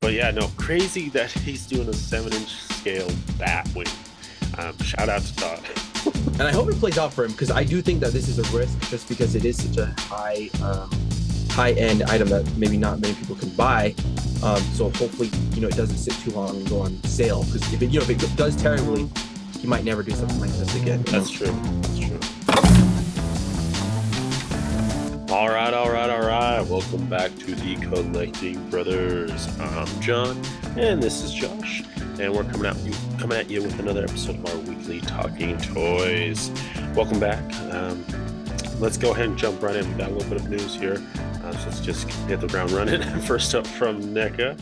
But yeah, no, crazy that he's doing a 7-inch scale Batwing. Shout out to Todd. And I hope it plays out for him because I do think that this is a risk just because it is such a high end item that maybe not many people can buy. So hopefully, it doesn't sit too long and go on sale because if it does terribly, he might never do something like this again. That's true. That's true. All right. Welcome back to the Collecting Brothers. I'm John, and this is Josh, and we're coming at you with another episode of our weekly Talking Toys. Welcome back. Let's go ahead and jump right in. We got a little bit of news here, so let's just hit the ground running. First up from NECA,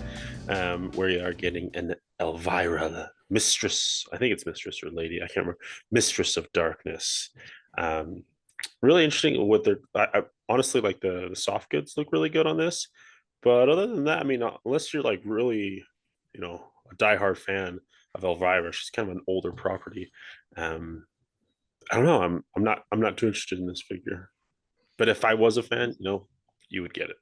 we are getting an Elvira, the mistress. I think it's mistress or lady. I can't remember. Mistress of Darkness. Really interesting with their. I honestly like the soft goods look really good on this, but other than that, I mean, unless you're like really, a diehard fan of Elvira, she's kind of an older property. I don't know. I'm not too interested in this figure, but if I was a fan, you would get it.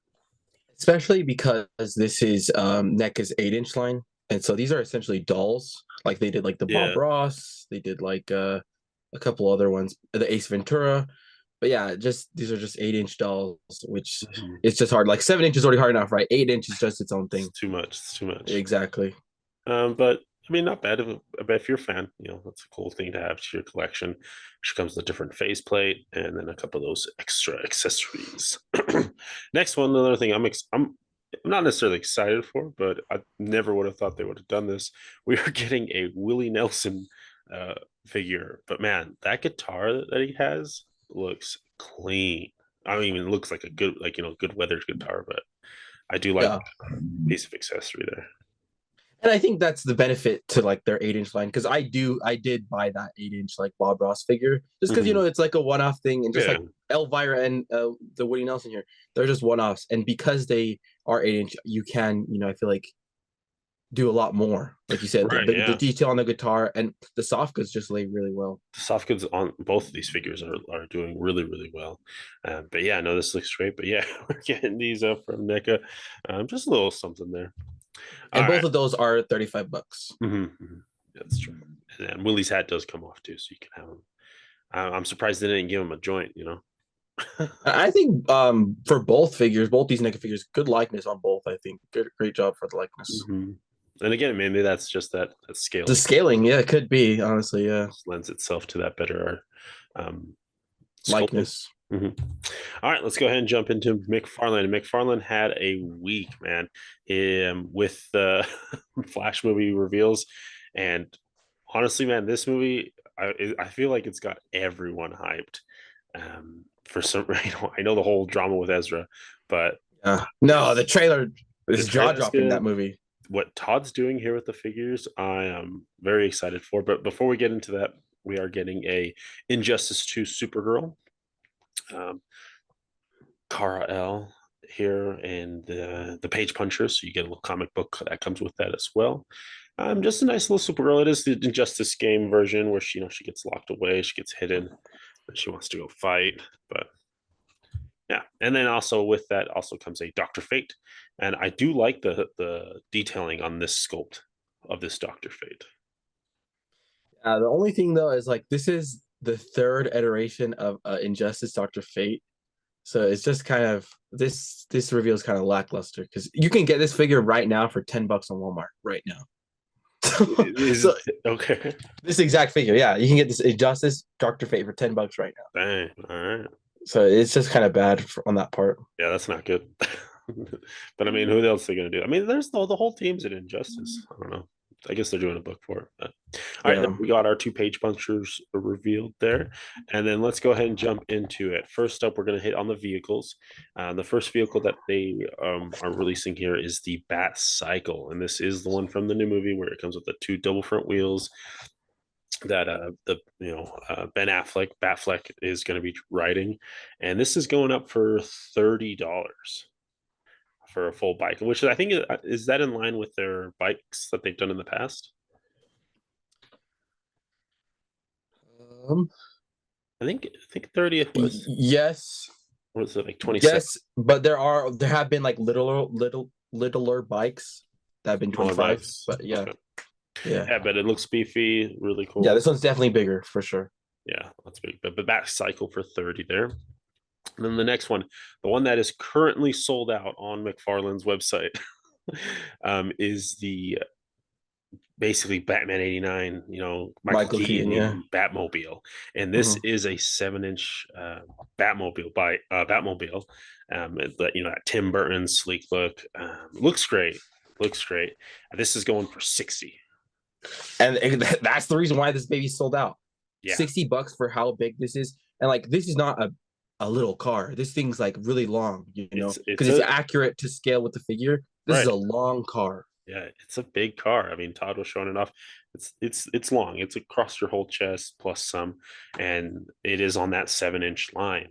Especially because this is NECA's 8-inch line, and so these are essentially dolls. Like they did like the Bob Ross, they did like a couple other ones, the Ace Ventura. But yeah, these are just 8-inch dolls, which it's just hard. Like 7 inches is already hard enough, right? 8 inch is just its own thing. It's too much. It's too much. Exactly. But I mean, not bad. If you're a fan, that's a cool thing to have to your collection. Which comes with a different faceplate and then a couple of those extra accessories. Next one, another thing I'm not necessarily excited for, but I never would have thought they would have done this. We are getting a Willie Nelson figure, but man, that guitar that he has looks clean. I don't even looks like a good, good weathered guitar, but I do like that piece of accessory there. And I think that's the benefit to like their 8-inch line because I did buy that 8-inch like Bob Ross figure just because it's like a one-off thing, and just like Elvira and the Woody Nelson here, they're just one-offs, and because they are 8-inch, you can I feel like do a lot more, like you said. The detail on the guitar and the soft goods just lay really well. The soft goods on both of these figures are doing really, really well. But yeah, no, this looks great. But yeah, we're getting these up from NECA. Just a little something there. And both of those are $35. That's true. And Willie's hat does come off too, so you can have him. I'm surprised they didn't give him a joint. I think for both figures, both these NECA figures, good likeness on both. I think great job for the likeness. And again, maybe that's just that scaling. The scaling, yeah, it could be, honestly, yeah. Just lends itself to that better likeness. All right, let's go ahead and jump into McFarlane. McFarlane had a week, man, with the Flash movie reveals. And honestly, man, this movie, I feel like it's got everyone hyped. For some, I know the whole drama with Ezra, but no, the trailer is jaw-dropping, that movie. What Todd's doing here with the figures, I am very excited for. But before we get into that, we are getting a Injustice 2 Supergirl. Kara L here and the page puncher, so you get a little comic book that comes with that as well. Just a nice little Supergirl. It is the Injustice game version where she gets locked away, she gets hidden, and she wants to go fight. But yeah, and then also with that also comes a Dr. Fate, and I do like the detailing on this sculpt of this Dr. Fate. The only thing though is like this is the third iteration of Injustice Dr. Fate. So it's just kind of this reveal is kind of lackluster because you can get this figure right now for $10 on Walmart right now. Okay. This exact figure, yeah, you can get this Injustice Dr. Fate for $10 right now. Dang, all right. So it's just kind of bad on that part. Yeah, that's not good. But I mean, who else are they going to do? I mean, there's the whole team's in Injustice. I don't know. I guess they're doing a book for it. But all right, we got our 2 page punchers revealed there. And then let's go ahead and jump into it. First up, we're going to hit on the vehicles. The first vehicle that they are releasing here is the Bat Cycle. And this is the one from the new movie where it comes with the 2 double front wheels that Ben Affleck, Batfleck, is going to be riding. And this is going up for $30 for a full bike, which I think is that in line with their bikes that they've done in the past? I think 30 was. Yes. Was it like 27? Yes, but there have been like littler bikes that have been Smaller 25s, bags. but yeah, Okay. yeah, Yeah, but it looks beefy, really yeah. cool. This one's definitely bigger for sure. Yeah, that's big. But back cycle for 30 there. And then the next one, the one that is currently sold out on McFarlane's website, is the basically Batman 89, Michael Michael Keaton, yeah. Keaton Batmobile. And this Hmm. is a 7-inch Batmobile by Batmobile. That Tim Burton sleek look. Looks great. Looks great. This is going for 60. And that's the reason why this baby sold out. Yeah. $60 for how big this is, and like this is not a little car. This thing's like really long, It's because it's a accurate to scale with the figure. This is right. a long car. Yeah, it's a big car. I mean, Todd was showing it off. It's long. It's across your whole chest plus some, and it is on that 7-inch line.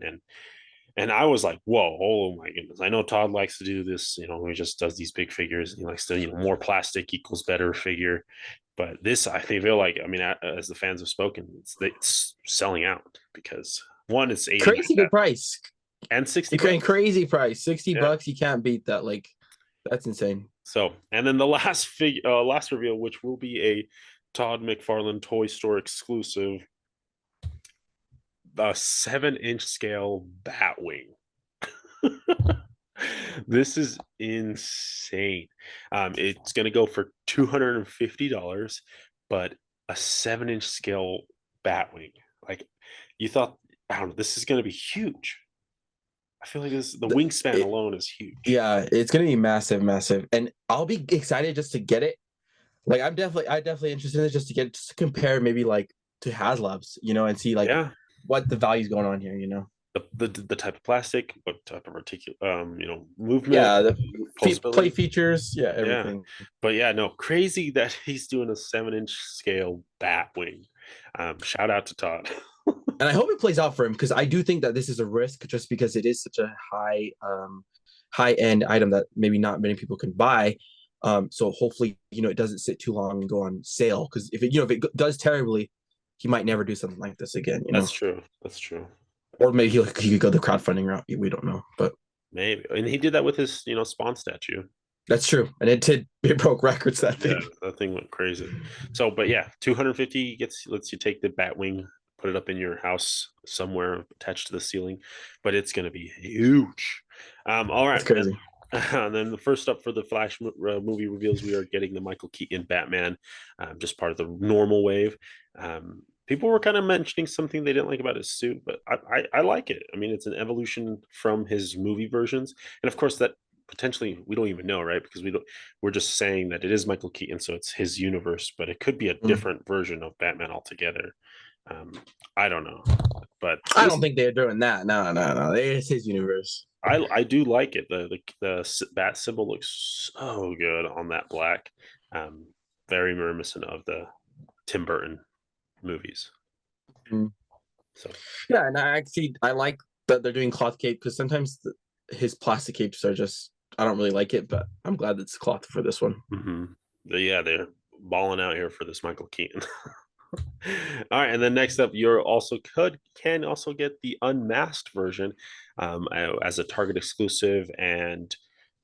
And I was like, whoa, oh my goodness. I know Todd likes to do this, he just does these big figures. He likes to, more plastic equals better figure. But this, I feel like, I mean, as the fans have spoken, it's selling out because one, it's 89 Crazy good price. and 60 You're bucks. crazy price. 60 Yeah. bucks. You can't beat that. Like, that's insane. So, and then the last reveal, which will be a Todd McFarlane Toy Store exclusive, the 7-inch scale Batwing. This is insane. It's going to go for $250, but a 7-inch scale Batwing. Like, you thought, I don't know, this is going to be huge. I feel like the wingspan alone is huge. Yeah, it's gonna be massive, massive, and I'll be excited just to get it. Like, I definitely interested in it just to get just to compare maybe like to HasLabs, and see like Yeah, what the value's going on here. the type of plastic, what type of movement, Yeah, the play pulsability. features, yeah, Yeah, everything. but yeah, no, crazy that he's doing a 7-inch scale Batwing. Shout out to Todd. And I hope it plays out for him because I do think that this is a risk just because it is such a high end item that maybe not many people can buy. So hopefully, it doesn't sit too long and go on sale because if it does terribly, he might never do something like this again. That's true. That's true. Or maybe he could go the crowdfunding route. We don't know, but Maybe, and he did that with his Spawn statue. that's true. And it broke records that Yeah, thing. that thing went crazy. So, but yeah, 250 lets you take the Batwing, put it up in your house somewhere attached to the ceiling, but it's going to be huge. All right, That's crazy. and then the first up for the Flash movie reveals, we are getting the Michael Keaton Batman, just part of the normal wave. People were kind of mentioning something they didn't like about his suit, but I like it. I mean, it's an evolution from his movie versions, and of course that potentially we don't even know, right? Because we're just saying that it is Michael Keaton, so it's his universe, but it could be a different version of Batman altogether. Um, I don't know, but I don't think they're doing that. No, no, no. It's his universe. I do like it. The bat symbol looks so good on that black. Um, Very reminiscent of the Tim Burton movies. Mm. So Yeah, and I like that they're doing cloth cape because sometimes his plastic capes are just I don't really like it, but I'm glad it's cloth for this one. yeah, they're balling out here for this Michael Keaton. All right, and then next up, you're also can also get the unmasked version as a Target exclusive. And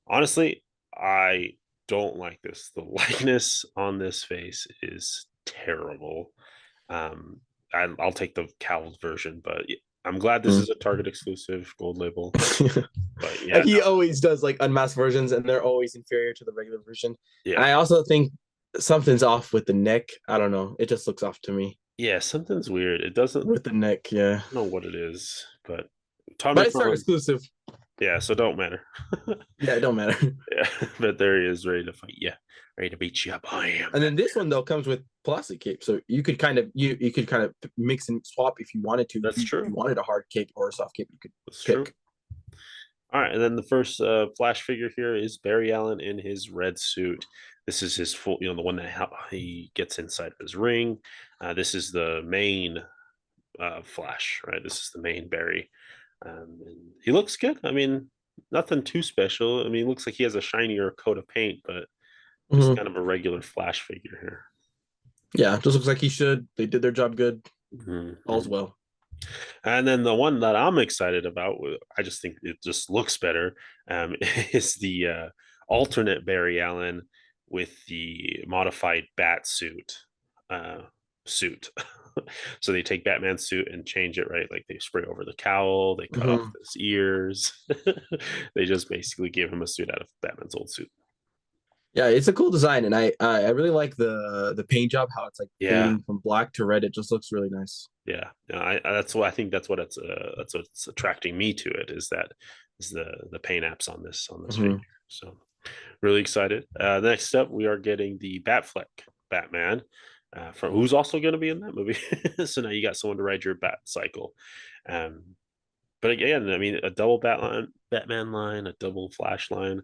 honestly, I don't like this. The likeness on this face is terrible. Um, I'll take the cowled version, but I'm glad this is a Target exclusive gold label. But yeah, And he always does like unmasked versions, and they're always inferior to the regular version. yeah, And I also think something's off with the neck. I don't know. It just looks off to me yeah. Something's weird. It doesn't. with the neck. Yeah, I don't know what it is, but Todd but it's their McFarlane. exclusive. Yeah, so don't matter. Yeah, it don't matter. Yeah, but there he is, ready to fight you, ready to beat you up. I am. And then this one though comes with plastic cape, so you could kind of you could kind of mix and swap if you wanted to. That's true. If you wanted a hard cape or a soft cape, you could That's pick. true. All right, and then the first Flash figure here is Barry Allen in his red suit. This is his full, the one that he gets inside of his ring. This is the main Flash, right? This is the main Barry. And he looks good. I mean, nothing too special. I mean, it looks like he has a shinier coat of paint, but just kind of a regular Flash figure here. Yeah, just looks like he should. They did their job good. All's well. And then the one that I'm excited about, I just think it just looks better, is the alternate Barry Allen. with the modified bat suit. So they take Batman's suit and change it, right? Like they spray over the cowl, they cut off Hmm. his ears. They just basically give him a suit out of Batman's old suit. Yeah, it's a cool design, and I really like the paint job, how it's like Yeah, fading from black to red. It just looks really nice. yeah. That's what I think. That's what's attracting me to it is the paint apps on this figure. Hmm. So really excited. Next up, we are getting the Batfleck Batman, from who's also going to be in that movie. So now you got someone to ride your Bat cycle. Um, but again, I mean, a double Batman line, a double Flash line.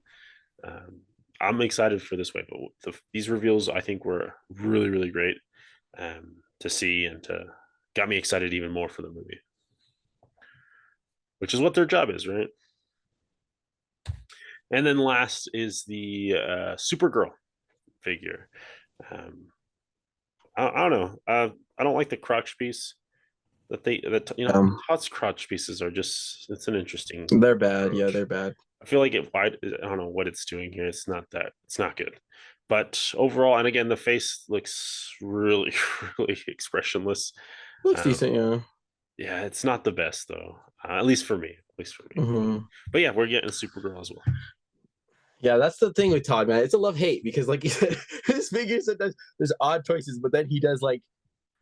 Um, I'm excited for this way, but these reveals I think were really, really great to see and to got me excited even more for the movie, which is what their job is, right? And then last is the Supergirl figure. Um, I don't know. I don't like the crotch piece Um, Todd's crotch pieces are just it's an interesting they're bad. Yeah, approach. they're bad. I feel like I don't know what it's doing here. It's not good. But overall, and again, the face looks really, really expressionless. Looks Um, decent. Yeah. yeah, it's not the best though. At least for me. At least for me. Hmm. But yeah, we're getting Supergirl as well. Yeah, that's the thing with Todd, man. It's a love hate because, like you said, his figures sometimes there's odd choices, but then he does like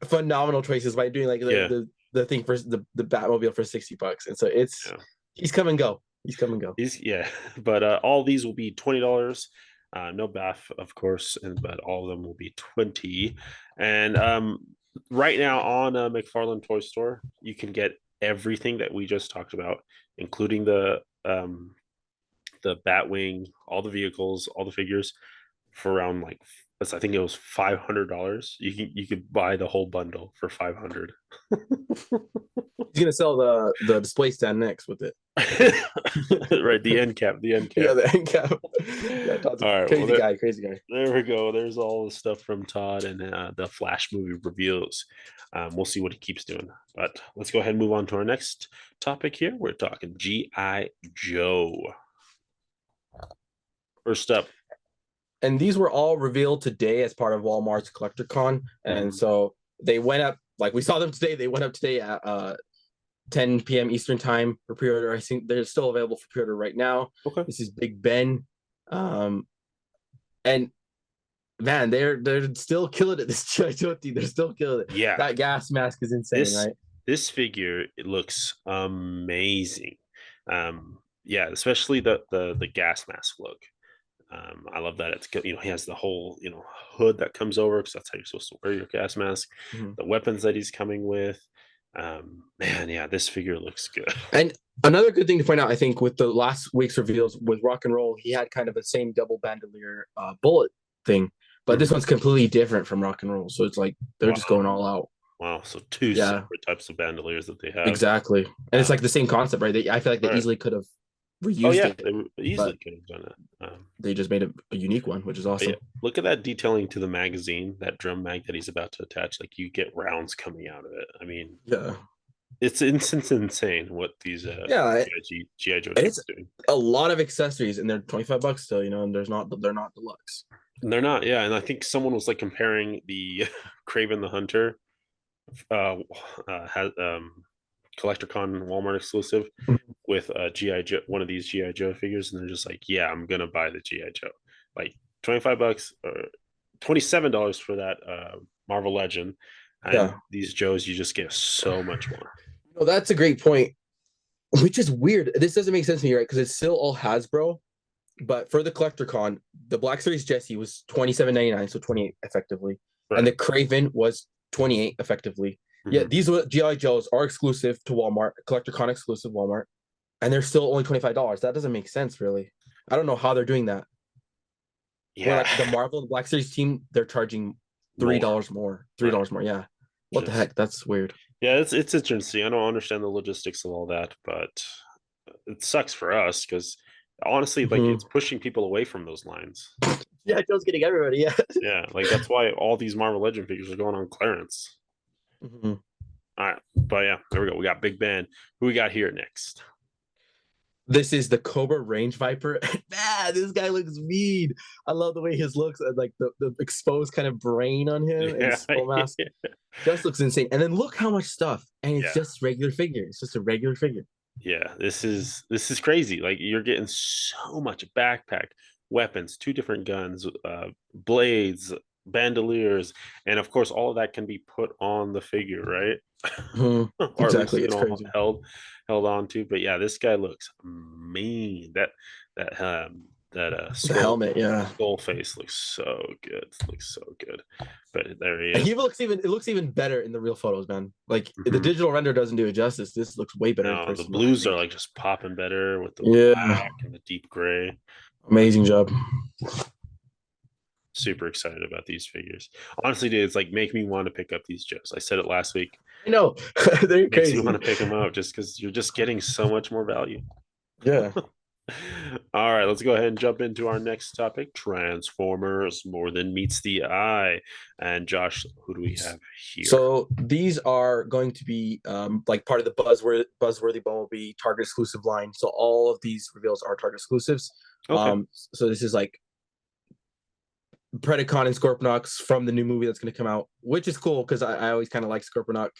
phenomenal choices by doing like Yeah, the thing for the Batmobile for $60, and so it's yeah. he's come and go. He's come and go. Yeah. But all these will be $20. No bath, of course, but all of them will be 20. And right now on McFarlane Toy Store, you can get everything that we just talked about, including the Batwing, all the vehicles, all the figures, for around like I think it was $500. You could buy the whole bundle for 500. He's gonna sell the display stand next with it. Right, the end Yeah, cap. the end cap. Yeah, Todd's a All right, well crazy guy, crazy guy. there we go. There's all the stuff from Todd and the Flash movie reveals. We'll see what he keeps doing. But let's go ahead and move on to our next topic here. We're talking G.I. Joe. First up. And these were all revealed today as part of Walmart's CollectorCon, and so they went up. Like we saw them today. They went up today at 10 p.m. Eastern time for pre-order. I think they're still available for pre-order right now. Okay. This is Big Ben, and man, they're still killing it. This G.I. Joe team, they're still killing it. Yeah. That gas mask is insane, right? This figure, it looks amazing. Yeah, especially the gas mask look. I love that it's he has the whole hood that comes over because that's how you're supposed to wear your gas mask. Mm-hmm. The weapons that he's coming with, man, yeah, this figure looks good. And another good thing to point out, I think, with the last week's reveals with Rock and Roll, he had kind of the same double bandolier bullet thing, but this one's completely different from Rock and Roll. So it's like they're just going all out. Wow, so two separate types of bandoliers that they have. Exactly, and it's like the same concept, right? I feel like they easily could have reused it. They easily could have done it. They just made a unique one, which is awesome. Yeah, look at that detailing to the magazine, that drum mag that he's about to attach. Like you get rounds coming out of it. I mean, yeah, it's insane what these GI Joe it's doing. A lot of accessories, and they're $25 still, and they're not deluxe. And they're not, yeah. And I think someone was like comparing the Craven the Hunter has CollectorCon Walmart exclusive with GI Joe, one of these GI Joe figures, and they're just like, yeah, I'm gonna buy the GI Joe. Like $25 or $27 for that Marvel Legend, and these Joes you just get so much more. Well, that's a great point. Which is weird. This doesn't make sense to me, right? Because it's still all Hasbro, but for the CollectorCon, the Black Series Jesse was $27.99, so 28 effectively, and the Craven was 28 effectively. Yeah, these GI Joes are exclusive to Walmart, CollectorCon exclusive Walmart, and they're still only $25. That doesn't make sense, really. I don't know how they're doing that. Yeah, like the Marvel, the Black Series team, they're charging $3 more. $3 more. Yeah. What the heck? That's weird. Yeah, it's interesting. I don't understand the logistics of all that, but it sucks for us because honestly, like it's pushing people away from those lines. Yeah, Joe's getting everybody. Yeah. Yeah, like that's why all these Marvel Legend figures are going on clearance. All right, but yeah, there we go. We got Big Ben. Who we got here next? This is the Cobra Range Viper. Man, this guy looks mean. I love the way his looks, like the exposed kind of brain on him and Yeah, skull mask. yeah, Just looks insane. And then look how much stuff, and it's yeah. just regular figure. It's just a regular figure. Yeah, this is crazy. Like you're getting so much backpack, weapons, two different guns, blades, bandoliers, and of course all of that can be put on the figure, right? Mhm. Or at least Exactly, it's crazy. held on to. But yeah, this guy looks mean. That that The helmet, yeah. skull face looks so good. Looks so good. But there he And is. it looks even better in the real photos, man. Like the Mhm. digital render doesn't do it justice. This looks way better in No, the person, I blues are think. like just popping better with the Yeah, black and the deep gray. amazing job. Super excited about these figures. Honestly, dude, it's like make me want to pick up these Joes. I said it last week. I know. They're Makes me want crazy. to pick them up just because you're just getting so much more value. Yeah. All right, let's go ahead and jump into our next topic: Transformers more than meets the eye. And Josh, who do we have here? So these are going to be like part of the Buzzworthy Bumblebee Target exclusive line. So all of these reveals are Target exclusives. Okay, So this is like Predacon and Scorponok from the new movie that's going to come out, which is cool because I always kind of like Scorponok.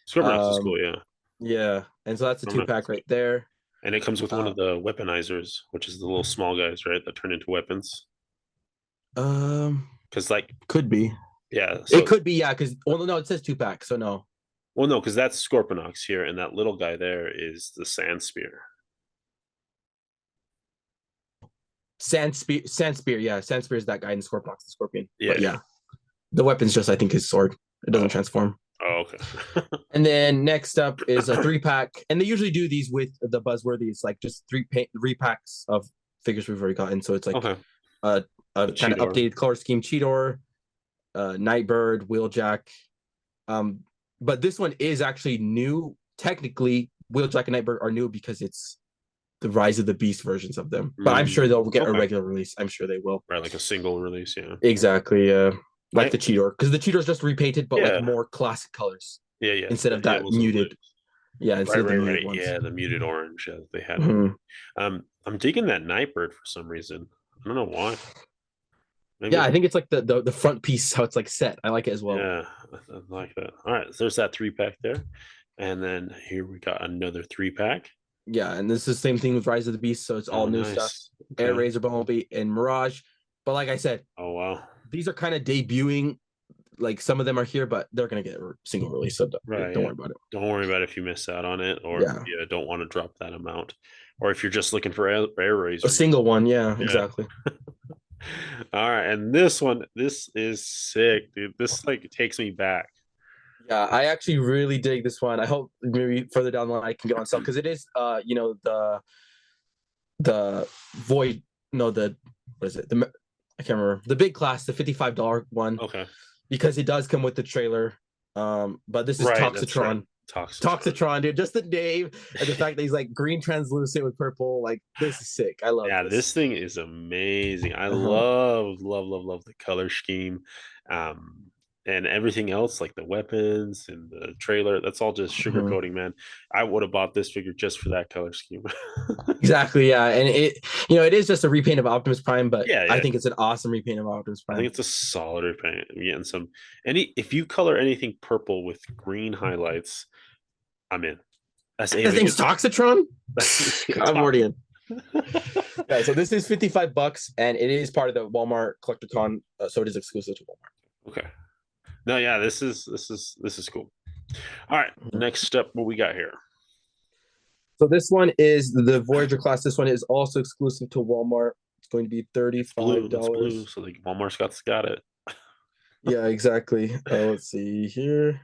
Scorpionex is cool, yeah. Yeah, and so that's a I'm not- 2-pack right there. And it comes with one Uh, of the weaponizers, which is the little small guys, right, that turn into weapons. um, Because, like, could be. yeah, It so could be, yeah. Because no, it says 2-pack, so no. well, no, because that's Scorpionox here, and that little guy there is the Sand Spear. Sand Spear, yeah. Sand Spear is that guy in Scorponok, the Scorpion. Yeah, But yeah. yeah, the weapon's just I think his sword. It doesn't Oh, transform. oh, okay. And then next up is a 3-pack, and they usually do these with the Buzzworthy. It's like just three packs of figures we've already gotten. So it's like Okay. a The kind of Cheetor. updated color scheme: Cheetor, Nightbird, Wheeljack. But this one is actually new. Technically, Wheeljack and Nightbird are new because it's the Rise of the Beast versions of them. But I'm sure they'll get a Okay. regular release. I'm sure they will. Right, like a single release, yeah. Exactly. Like I- the Cheetor, because the Cheetor's just repainted, but Yeah. like more classic colors Yeah, yeah. instead of Yeah, it that wasn't muted. like- Yeah, instead of the muted ones. Yeah, the muted orange that they had. Mhm. I'm digging that Nightbird for some reason. I don't know why. Maybe Yeah, I think it's like the front piece, how it's like set. I like it as well. yeah, I like that. All right, so there's that 3-pack there. And then here we got another 3-pack. Yeah, and this is the same thing with Rise of the Beast, so it's all new stuff. Okay. Air Razor, Bumblebee, and Mirage. But like I said, Oh wow. these are kind of debuting. Like some of them are here, but they're gonna get a single release, so don't worry about it. Don't worry about if you miss out on it, or Yeah. if you don't want to drop that amount, or if you're just looking for air razor. A single one, yeah. Exactly. All right, and this is sick, dude. This like takes me back. Yeah, I actually really dig this one. I hope maybe further down the line I can get on sale because it is the void what is it? I can't remember. The big class, the $55 one. Okay. Because it does come with the trailer. But this is Right, Toxitron. that's right. Toxitron, dude. Just the name and the fact that he's like green translucent with purple. Like, this is sick. I love this thing is amazing. I love the color scheme. And everything else, like the weapons and the trailer, that's all just sugarcoating, man. I would have bought this figure just for that color scheme. Exactly, yeah. And it is just a repaint of Optimus Prime, but Yeah. I think it's an awesome repaint of Optimus I Prime. think it's a solid repaint. Yeah, and if you color anything purple with green highlights, I'm in. His name's Toxitron? I'm already in. Yeah, so this is $55 and it is part of the Walmart CollectorCon, so it is exclusive to Walmart. Okay. No, yeah, this is cool. All right, next up, what we got here? So this one is the Voyager class. This one is also exclusive to Walmart. It's going to be $35. Blue, so like Walmart's got it. Yeah, exactly. Let's see here.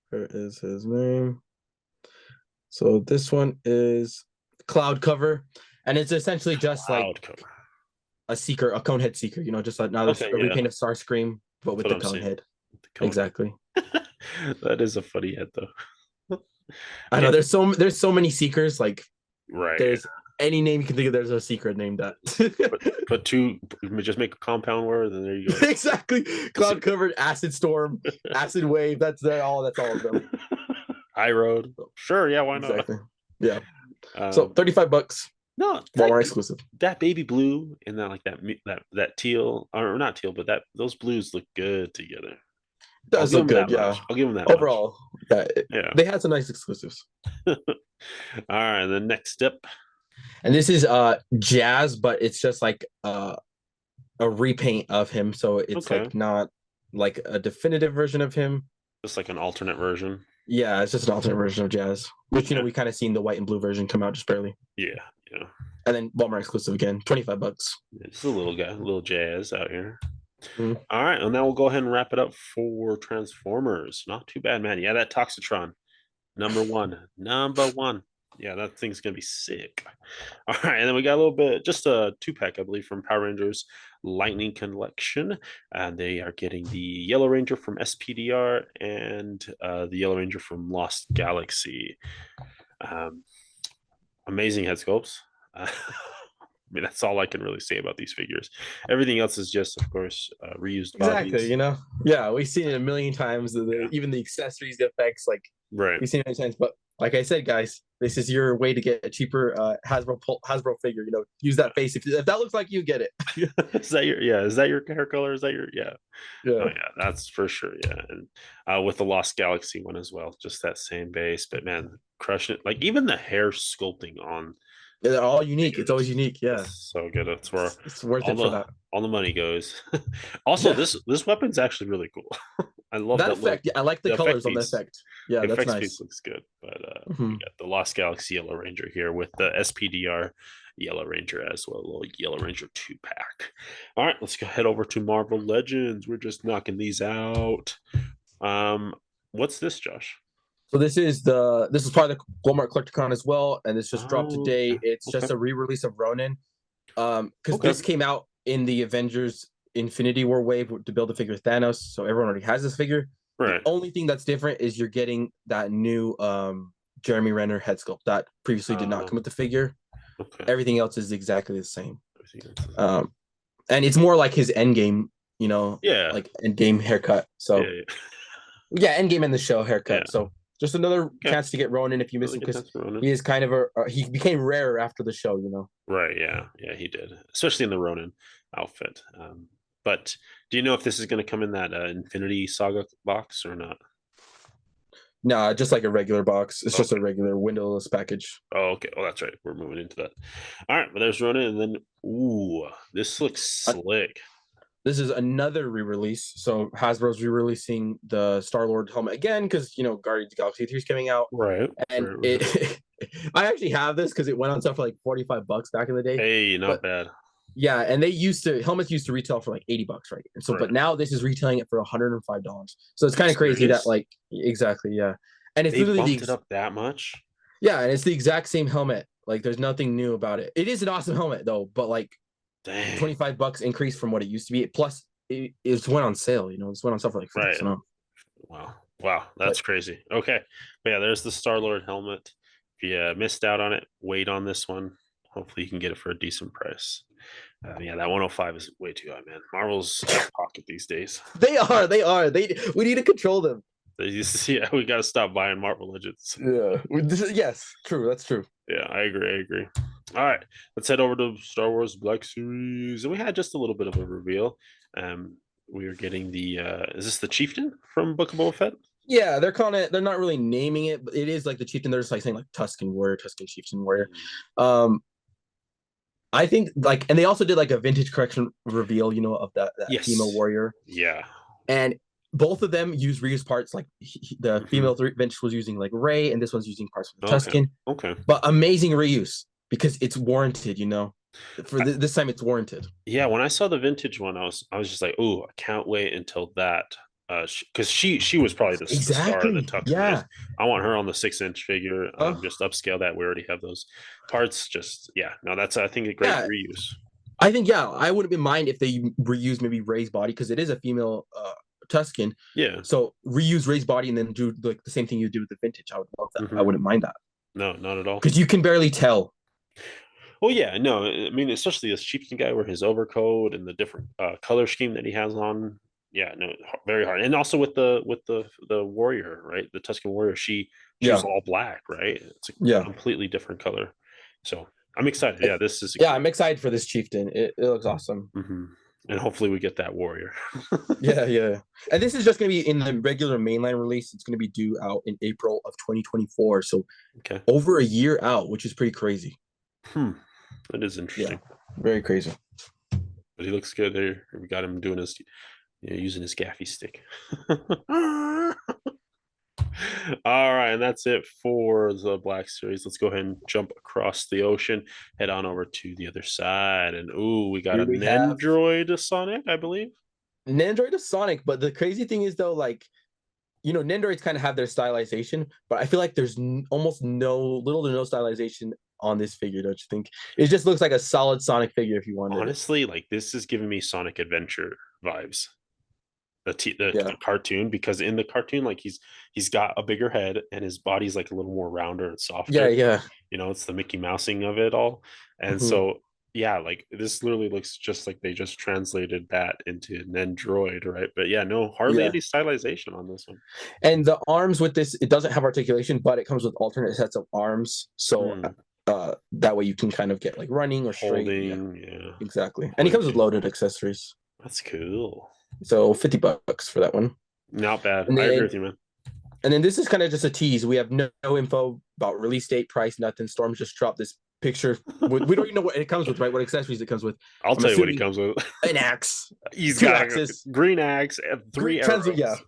Where is his name? So this one is Cloud Cover, and it's essentially just like cover. a seeker, a Conehead seeker. Just another repaint of Starscream, but with the Conehead. Exactly. That is a funny head, though. I know there's so many seekers. Like, right. There's any name you can think of. There's a secret named that. put two. Just make a compound word, and there you go. Exactly. Cloud Covered, Acid Storm, Acid Wave. That's all of them. High Road. Sure. Yeah. Why not? Exactly. Yeah. So $35, No, Walmart exclusive. that baby blue and that that teal, or not teal, but those blues look good together. I'll Does give look them good, that yeah. much. I'll give them that much. Overall, yeah, Yeah. they had some nice exclusives. All right. The next step. And this is Jazz, but it's just like a repaint of him, so it's Okay. like not like a definitive version of him. Just like an alternate version. Yeah, it's just an alternate version of Jazz, which we kind of seen the white and blue version come out just barely. Yeah. Yeah. And then Walmart exclusive again, $25. It's a little guy, a little Jazz out here. Mm. All right, and now we'll go ahead and wrap it up for Transformers. Not too bad, man. Yeah, that Toxitron, number one. Yeah, that thing's gonna be sick. All right, and then we got a little bit, just a 2-pack, I believe, from Power Rangers Lightning Collection, and they are getting the Yellow Ranger from SPDR and the Yellow Ranger from Lost Galaxy. Amazing head sculpts. I mean, that's all I can really say about these figures. Everything else is just, of course, reused Exactly, bodies. Yeah, we've seen it a million times. Even the accessories, the effects, like right. we've seen it many times. But like I said, guys, this is your way to get a cheaper Hasbro figure. Use that face. If that looks like you, get it. Is that your hair color? Is that your Yeah. Oh yeah, that's for sure. Yeah, and with the Lost Galaxy one as well, just that same base. But man, crushing it. Like even the hair sculpting on. They're all unique. It's always unique. Yeah, it's so good. That's where it's worth it for that. All the money goes. Also, this weapon's actually really cool. I love that effect. I like the colors on the effect. Yeah, the that's effects nice. piece looks good. But we got the Lost Galaxy Yellow Ranger here with the SPDR Yellow Ranger as well, a little Yellow Ranger 2-pack. All right, let's go head over to Marvel Legends. We're just knocking these out. What's this, Josh? So this is part of the Walmart Collecticon as well, and it's just dropped today. It's just a re-release of Ronin, because this came out in the Avengers Infinity War wave to build a figure of Thanos, so everyone already has this figure. Right. The only thing that's different is you're getting that new Jeremy Renner head sculpt that previously did not come with the figure. Okay. Everything else is exactly the same. And it's more like his Endgame, like Endgame haircut. So Endgame in the show haircut. Yeah. So just another chance to get Ronin if you miss him, because he is kind of he became rare after the show, Right. Yeah. Yeah, he did, especially in the Ronin outfit. But do you know if this is going to come in that Infinity Saga box or not? No, just like a regular box. It's just a regular windowless package. Oh, okay. Oh, that's right. We're moving into that. All right. Well, there's Ronin, and then this looks slick. This is another re-release. So Hasbro's re-releasing the Star-Lord helmet again because Guardians of the Galaxy 3 is coming out. Right. And I actually have this because it went on sale for like $45 back in the day. Hey, not bad. Yeah, and helmets used to retail for like $80, right? And so, but now this is retailing it for $105. So it's kind of crazy that exactly, yeah. And it's literally bumped it up that much. Yeah, and it's the exact same helmet. Like, there's nothing new about it. It is an awesome helmet though, but like, dang. $25 increase from what it used to be. Plus, it went on sale. It's went on sale for like $50. Wow, that's crazy. Okay, but yeah, there's the Star-Lord helmet. If you missed out on it, wait on this one. Hopefully, you can get it for a decent price. Yeah, that 105 is way too high, man. Marvel's out of pocket these days. They are. We need to control them. We got to stop buying Marvel Legends. Yeah. Yes, true. That's true. Yeah, I agree. All right, let's head over to Star Wars Black Series. And we had just a little bit of a reveal. We are getting the is this the Chieftain from Book of Boba Fett? Yeah, they're calling it, they're not really naming it, but it is like the Chieftain. They're just like saying like Tusken Warrior, Tusken Chieftain Warrior. I think and they also did like a vintage correction reveal, of that female warrior. Yeah. And both of them use reused parts. Like the female vintage was using like Rey, and this one's using parts from Tusken. Okay. But amazing reuse because it's warranted, For this time, it's warranted. Yeah, when I saw the vintage one, I was just like, oh, I can't wait until that. Because she was probably the star of the Tux. Yeah, I want her on the 6-inch figure. Just upscale that. We already have those parts. That's I think a great reuse. I think I wouldn't mind if they reuse maybe Rey's body because it is a female Tusken. Yeah. So reuse Rey's body and then do like the same thing you do with the vintage. I would love that. I wouldn't mind that. No, not at all. Because you can barely tell. Well, yeah, no. I mean, especially this Chieftain guy, where his overcoat and the different color scheme that he has on. yeah, no, very hard. And also with the warrior, right? The Tuscan warrior, she was Yeah, all black, right? It's a yeah. completely different color. So I'm excited. Yeah, this is Yeah, exciting. I'm excited for this chieftain. It looks awesome. Hmm. And hopefully we get that warrior. Yeah, yeah. And this is just going to be in the regular mainline release. It's going to be due out in April of 2024. So Okay. over a year out, which is pretty crazy. Hmm. That is Yeah, interesting. very crazy. But he looks good there. We got him doing his, using his gaffy stick. All right, and that's it for the Black Series. Let's go ahead and jump across the ocean, head on over to the other side, and ooh, we got Here a we have Nendroid Sonic, I believe. Nandroid to Sonic, but the crazy thing is though, like Nendoroids kind of have their stylization, but I feel like there's almost little to no stylization on this figure. Don't you think? It just looks like a solid Sonic figure if you wanted it. Honestly, like this is giving me Sonic Adventure vibes. The Yeah, cartoon, because in the cartoon, like he's got a bigger head and his body's like a little more rounder and yeah, softer. yeah. It's the Mickey Mousing of it all. And Mhm. so yeah, like this literally looks just like they just translated that into an Android, right? But yeah, no, hardly Yeah. any stylization on this one. And the arms with this, it doesn't have articulation, but it comes with alternate sets of arms. So Hmm. that way you can kind of get like running or straight. Yeah, Holding, yeah. exactly. And he Holding comes with two. loaded accessories. That's cool. So $50 for that one. Not bad. And I agree then with you, man. this is kind of just a tease. We have no info about release date, price, nothing. Storm just dropped this picture. We don't even know what it comes with, right? What accessories it comes with. I'll I'm tell you what he assuming comes with. an axe, He's two got a axes, green axe and three yeah. arrows.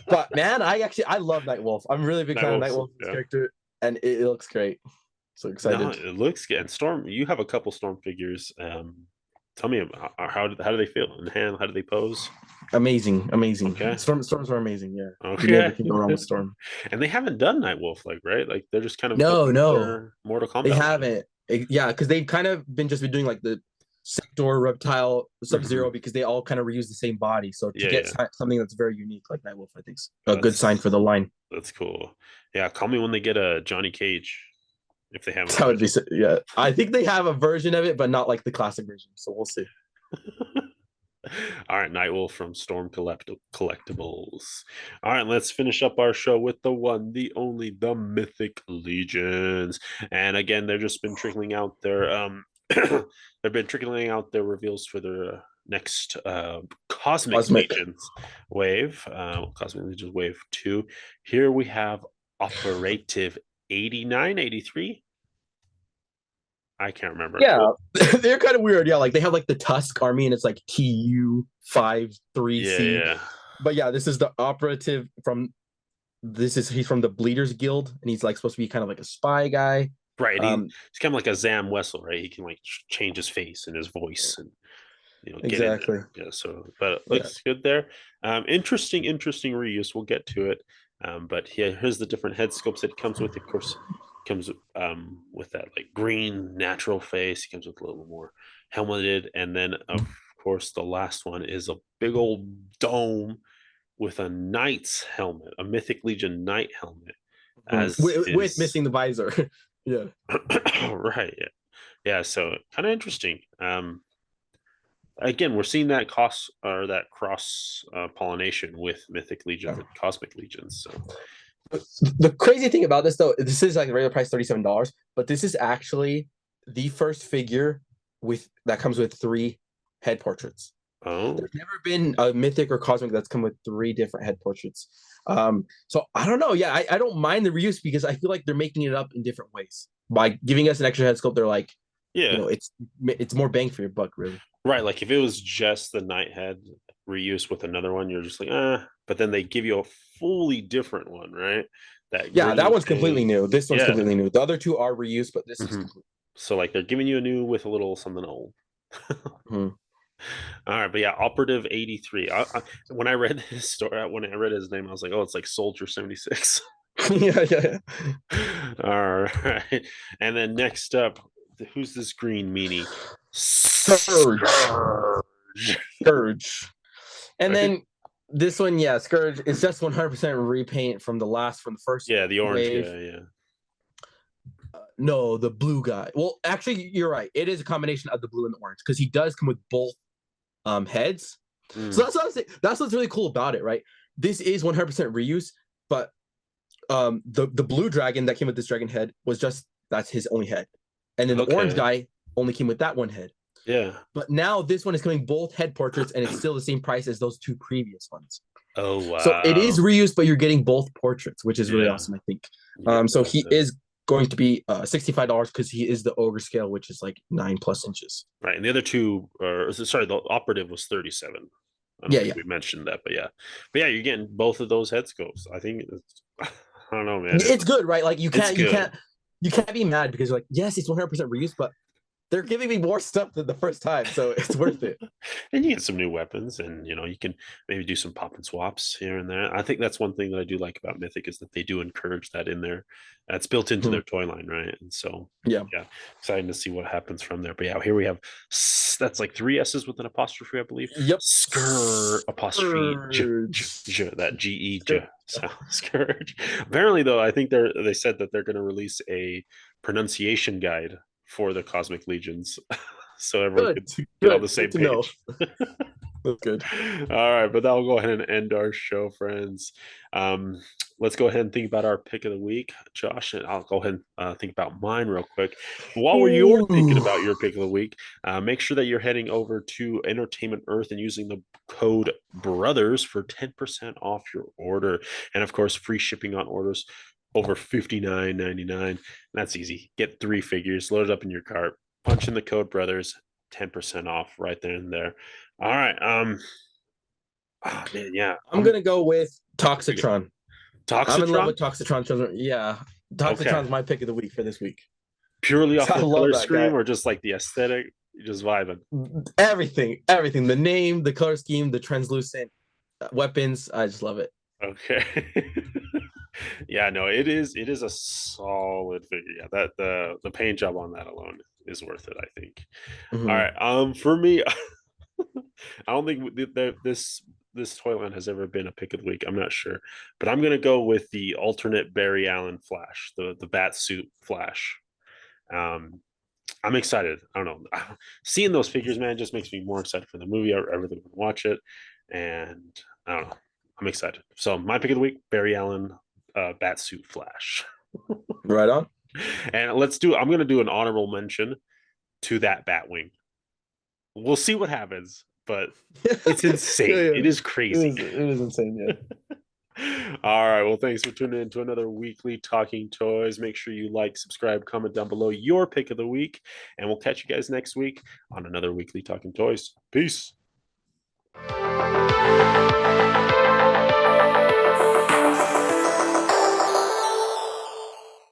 But man, I love Nightwolf. I'm a really big fan of Nightwolf, Nightwolf's yeah. character, and it looks great. So No, excited. it looks good. And Storm, you have a couple Storm figures. Tell me how do they feel in hand? How do they pose? Amazing, amazing. Okay, Storms are amazing. Yeah, you never okay. can go wrong with Storm. And they haven't done Nightwolf, like right? Like they're just kind of No, building up no, their Mortal they Kombat line. haven't. Yeah, because they've kind of been doing like the Sector, Reptile, Sub Zero Mhm. because they all kind of reuse the same body. So to Yeah, get yeah. something that's very unique like Nightwolf, I think is a good sign That's for the line. that's cool. Yeah, call me when they get a Johnny Cage, if they haven't That would already. be yeah. I think they have a version of it, but not like the classic version. So we'll see. All right, Nightwolf from Storm Collectibles. All right, let's finish up our show with the one, the only, the Mythic Legions. And again, they've just been trickling out their they've been trickling out their reveals for their next Cosmic Cosmic. Legions wave, Cosmic Legions Wave 2. Here we have Operative 89, 83. I can't remember. Yeah, Well, they're kind of weird. Yeah, like they have like the Tusk army, and it's like yeah, TU53C. yeah. But yeah, this is the operative from. He's from the Bleeders Guild, and he's like supposed to be kind of like a spy guy. Right, and Um, he's kind of like a Zam Wessel, right? He can like change his face and his voice, and get in exactly. there. Yeah, so but it Yeah. looks good there. Interesting reuse. We'll get to it. But here's the different head sculpts that it comes with. Of course, comes with that like green natural face. He comes with a little more helmeted, and then of course the last one is a big old dome with a knight's helmet, a Mythic Legion knight helmet, as With his missing the visor. Yeah. right. Yeah, yeah. So kind of interesting. Again, we're seeing that cross pollination with Mythic Legions Yeah. and Cosmic Legions. So The crazy thing about this though, this is like the regular price $37, but this is actually the first figure with that comes with 3 head portraits. oh There's never been a mythic or cosmic that's come with 3 different head portraits. So I don't know. Yeah, I don't mind the reuse because I feel like they're making it up in different ways. By giving us an extra head sculpt, they're like, yeah, it's more bang for your buck, really. right. Like if it was just the Night Head reuse with another one, you're just like but then they give you a fully different one, right? That Yeah, that green one's completely face. new. This one's Yeah. completely new. The other 2 are reused, but this is Mhm. complete. So like they're giving you a new with a little something old. Mhm. All right, but yeah, Operative 83. When I read his story, when I read his name, I was like, oh, it's like Soldier 76. Yeah, yeah, All right. And then next up, who's this green meanie? Scourge. Scourge. Scourge. And Okay. then this one, yeah, Scourge is just 100% repaint from the first Yeah, the orange wave. guy, yeah. No, the blue guy. Well, actually, you're right. It is a combination of the blue and the orange because he does come with both heads. So that's what I'm saying. That's what's really cool about it, right? This is 100% reuse, but the blue dragon that came with this dragon head was just that's his only head, and then the orange guy only came with that one head. Yeah. But now this one is coming both head portraits, and it's still the same price as those two previous ones. Oh wow. So it is reused, but you're getting both portraits, which is really awesome, I think. So he is going to be $65 because he is the ogre scale, which is like 9+ inches. Right, and the other two, or sorry, the operative was 37. I don't think we mentioned that, but yeah, you're getting both of those head scopes. I think it's, I don't know, man. It's good, right? Like you can't be mad because you're like, yes, it's 100% reused, but they're giving me more stuff than the first time, so it's worth it. And you get some new weapons, and you can maybe do some pop and swaps here and there. I think that's one thing that I do like about Mythic is that they do encourage that in there. That's built into their toy line, right? And so yeah, exciting to see what happens from there. But yeah, here we have that's like 3 S's with an apostrophe, I believe. Yep. Scourge apostrophe that GE Scourge. Apparently, though, I think they said that they're going to release a pronunciation guide for the Cosmic Legions, so everyone could get on the same page. That's good. All right, but that'll go ahead and end our show, friends. Let's go ahead and think about our pick of the week, Josh, and I'll go ahead and think about mine real quick. While you're thinking about your pick of the week, make sure that you're heading over to Entertainment Earth and using the code BROTHERS for 10% off your order, and of course, free shipping on orders over $59.99. That's easy. Get 3 figures, load it up in your cart, punch in the code BROTHERS, 10% off right there and there. All right. Oh man, yeah. I'm gonna go with Toxitron. I'm in love with Toxitron. Yeah. Toxitron's my pick of the week for this week. Purely off the color scheme or just like the aesthetic? You're just vibing. Everything. The name, the color scheme, the translucent weapons. I just love it. Okay. Yeah, no, it is a solid figure. Yeah, that the paint job on that alone is worth it, I think. All right. For me, I don't think this toy line has ever been a pick of the week. I'm not sure, but I'm gonna go with the alternate Barry Allen Flash, the bat suit Flash. I'm excited. I don't know. Seeing those figures, man, just makes me more excited for the movie. I really want to watch it, and I don't know. I'm excited. So my pick of the week, Barry Allen, Batsuit Flash. Right on. And I'm going to do an honorable mention to that Batwing. We'll see what happens, but it's insane. It is crazy. It is insane, yeah. All right. Well, thanks for tuning in to another weekly Talking Toys. Make sure you like, subscribe, comment down below your pick of the week, and we'll catch you guys next week on another weekly Talking Toys. Peace.